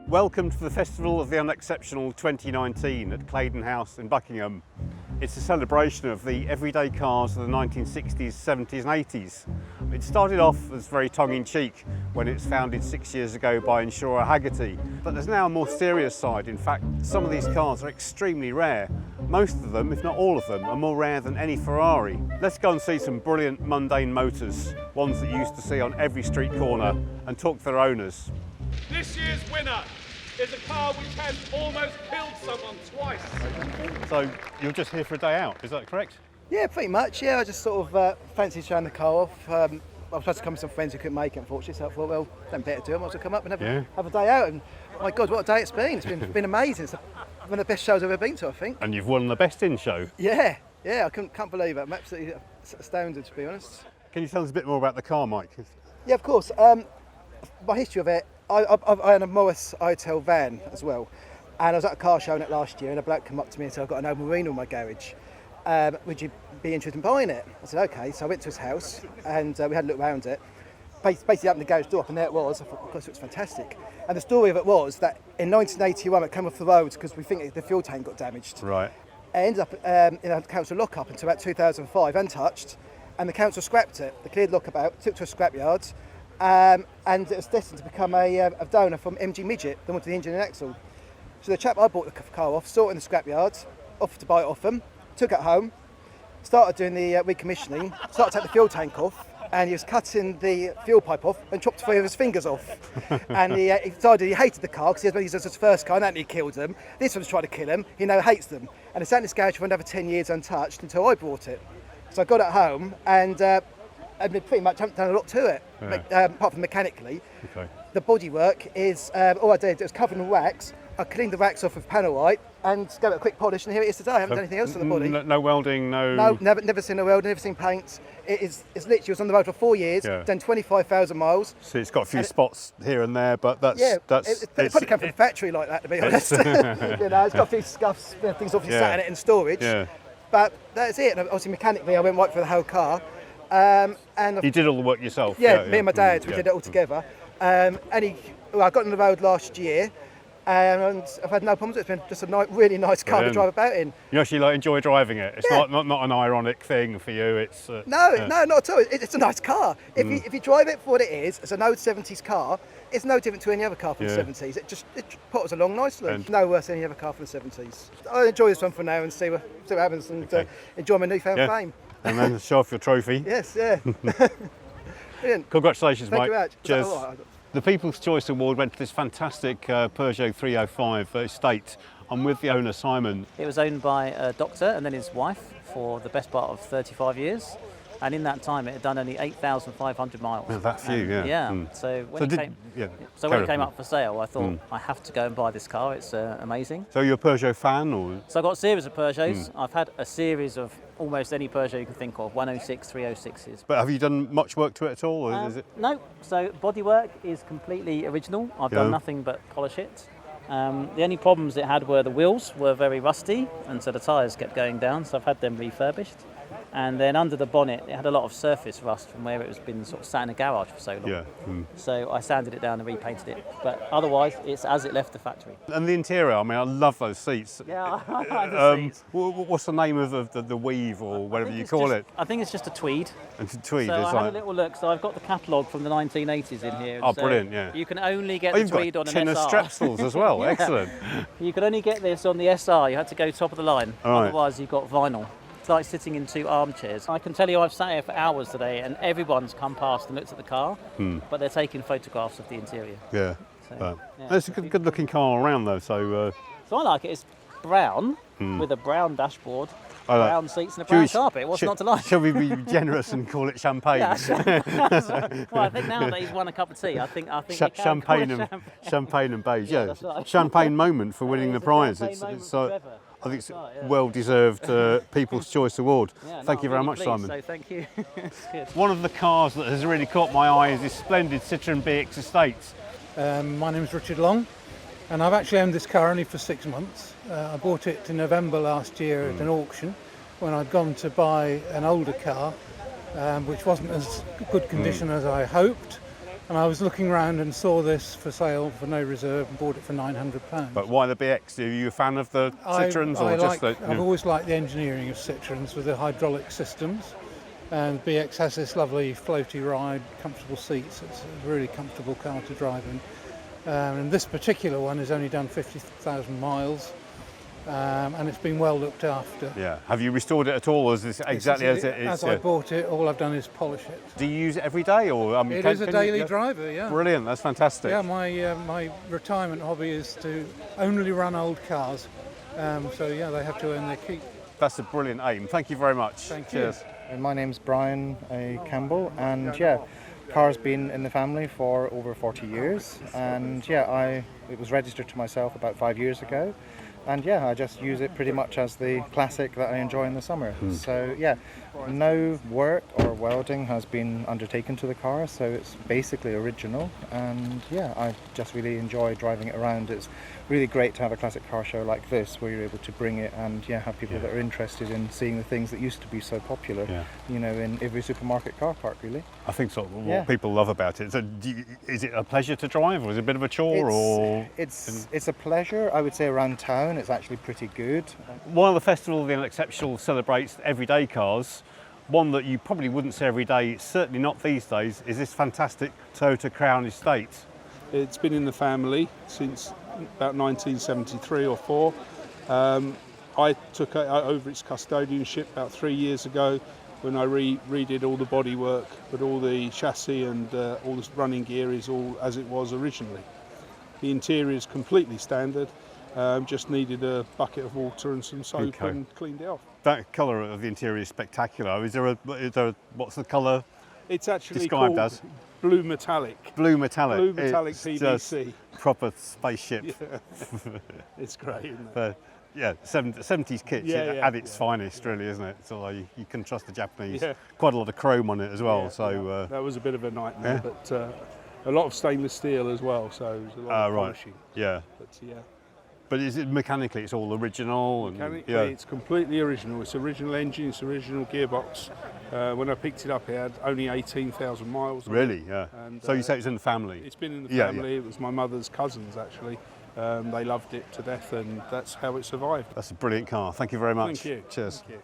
Welcome to the Festival of the Unexceptional 2019 at Claydon House in Buckingham. It's a celebration of the everyday cars of the 1960s, 70s and 80s. It started off as very tongue-in-cheek when it was founded 6 years ago by insurer Haggerty, but there's now a more serious side. In fact, some of these cars are extremely rare. Most of them, if not all of them, are more rare than any Ferrari. Let's go and see some brilliant mundane motors, ones that you used to see on every street corner, and talk to their owners. This year's winner is a car which has almost killed someone twice. So you're just here for a day out, is that correct? Yeah, pretty much. Yeah, I just sort of fancied showing the car off. I was supposed to come with some friends who couldn't make it, unfortunately, so I thought, well, don't better do it. I might as well come up and have a day out. And oh my God, what a day it's been! It's been amazing. It's one of the best shows I've ever been to, I think. And you've won the Best In show. Yeah, I can't believe it. I'm absolutely astounded, to be honest. Can you tell us a bit more about the car, Mike? Yeah, of course. My history of it. I own a Morris ITEL van as well, and I was at a car show on it last year, and a bloke came up to me and said, I've got an old Marina in my garage, would you be interested in buying it? I said okay, so I went to his house and we had a look around it. Basically opened the garage door up and there it was. I thought, of course, it was fantastic. And the story of it was that in 1981 it came off the road because we think the fuel tank got damaged. Right. It ended up in a council lockup until about 2005, untouched, and the council scrapped it. They cleared lockup out, took it to a scrapyard, and it was destined to become a donor from MG Midget. They wanted the engine and axle. So the chap I bought the car off, saw it in the scrapyard, offered to buy it off them, took it home, started doing the recommissioning, started to take the fuel tank off, and he was cutting the fuel pipe off and chopped 3 of his fingers off. And he decided he hated the car because he was his first car and that he killed them. This one's trying to kill him, he now hates them. And it's sat in this garage for another 10 years untouched until I bought it. So I got it home and I pretty much haven't done a lot to it, apart from mechanically. Okay. The bodywork is, all I did was cover the racks. I cleaned the racks off with panel white and gave it a quick polish, and here it is today. I haven't done anything else to the body. No welding, no... No, never seen a weld, never seen paint. It's literally, it was on the road for 4 years, done 25,000 miles. So it's got a few spots here and there, but that's... It probably came from a factory like that, to be honest. You know, it's got a few scuffs, things obviously sat in it in storage. Yeah. But that's it, and obviously mechanically I went right for the whole car. And you did all the work yourself? Yeah, me and my dad, we did it all together. I got on the road last year, and I've had no problems. It's been just a really nice car to drive about in. You actually enjoy driving it? It's not an ironic thing for you? It's No, not at all. It's a nice car. If you drive it for what it is, it's an old 70s car. It's no different to any other car from the 70s. It potters along nicely. No worse than any other car from the 70s. I'll enjoy this one for now and see what happens and enjoy my newfound fame. And then show off your trophy. Yes, Brilliant. Congratulations, Mike. Thank you very much. Cheers. The People's Choice Award went to this fantastic Peugeot 305 estate. I'm with the owner, Simon. It was owned by a doctor and then his wife for the best part of 35 years. And in that time, it had done only 8,500 miles. Well, that few, yeah. So when it came up for sale, I thought, I have to go and buy this car. It's amazing. So you're a Peugeot fan? Or? So I've got a series of Peugeots. I've had a series of almost any Peugeot you can think of, 106, 306s. But have you done much work to it at all? Or is it? No. So bodywork is completely original. I've done nothing but polish it. The only problems it had were the wheels were very rusty, and so the tyres kept going down, so I've had them refurbished. And then under the bonnet, it had a lot of surface rust from where it was been sort of sat in a garage for so long. So I sanded it down and repainted it. But otherwise, it's as it left the factory. And the interior, I mean, I love those seats. Yeah, I like the seats. What's the name of the weave or whatever you call it? I think it's just a tweed. It's a tweed. So I had a little look. So I've got the catalogue from the 1980s in here. Oh, so brilliant, yeah. You can only get the tweed on an SR. You've got tin of Strepsils as well, excellent. You can only get this on the SR. You had to go top of the line. Otherwise, you've got vinyl. It's like sitting in 2 armchairs. I can tell you I've sat here for hours today and everyone's come past and looked at the car, but they're taking photographs of the interior. Yeah. It's a good looking car around though. So I like it. It's brown with a brown dashboard, brown seats and a brown carpet. What's not to like? Shall we be generous and call it champagne? Well, I think nowadays one a cup of tea. I think champagne and beige. Yeah, right. Champagne moment for winning the prize. I think it's well-deserved People's Choice Award. Thank you very much, Simon. So thank you. Good. One of the cars that has really caught my eye is this splendid Citroën BX Estate. My name is Richard Long, and I've actually owned this car only for 6 months. I bought it in November last year at an auction when I'd gone to buy an older car, which wasn't as good condition as I hoped. And I was looking around and saw this for sale for no reserve and bought it for £900. But why the BX? Are you a fan of the Citroens I've always liked the engineering of Citroens with the hydraulic systems. And BX has this lovely floaty ride, comfortable seats. It's a really comfortable car to drive in. And this particular one has only done 50,000 miles. And it's been well looked after. Yeah. Have you restored it at all, or is this exactly as it is? As I bought it, all I've done is polish it. Do you use it every day, or It is a daily driver, yeah. Brilliant. That's fantastic. Yeah, my retirement hobby is to only run old cars. So yeah, they have to earn their keep. That's a brilliant aim. Thank you very much. Thank Cheers. you. My name's Brian Campbell, and yeah, car's been in the family for over 40 years, and yeah, it was registered to myself about 5 years ago. And yeah, I just use it pretty much as the classic that I enjoy in the summer. So yeah, no work or welding has been undertaken to the car, so it's basically original. And yeah, I just really enjoy driving it around. It's really great to have a classic car show like this, where you're able to bring it and yeah, have people that are interested in seeing the things that used to be so popular, you know, in every supermarket car park, really. I think so. What people love about it. So, is it a pleasure to drive, or is it a bit of a chore? It's a pleasure. I would say around town it's actually pretty good. While the Festival of the Unexceptional celebrates everyday cars, one that you probably wouldn't see every day, certainly not these days, is this fantastic Toyota Crown Estate. It's been in the family since about 1973 or 4. I took over its custodianship about 3 years ago when I redid all the bodywork, but all the chassis and all the running gear is all as it was originally. The interior is completely standard, just needed a bucket of water and some soap and cleaned it off. That colour of the interior is spectacular. Is there what's the colour It's actually described called as? Blue Metallic. Blue metallic. Blue metallic It's PVC. Just proper spaceship. Yeah. It's great, isn't it? But yeah, 70s kit at its finest, really, isn't it? So you can trust the Japanese. Yeah. Quite a lot of chrome on it as well. Yeah, so that was a bit of a nightmare, but a lot of stainless steel as well, so it was a lot of polishing. Yeah. But yeah. But is it mechanically? It's all original. Mechanically, it's completely original. It's original engine. It's original gearbox. When I picked it up, it had only 18,000 miles. Really? Yeah. And, so you say it's in the family? It's been in the family. It was my mother's cousins, actually. They loved it to death, and that's how it survived. That's a brilliant car. Thank you very much. Thank you. Cheers. Thank you.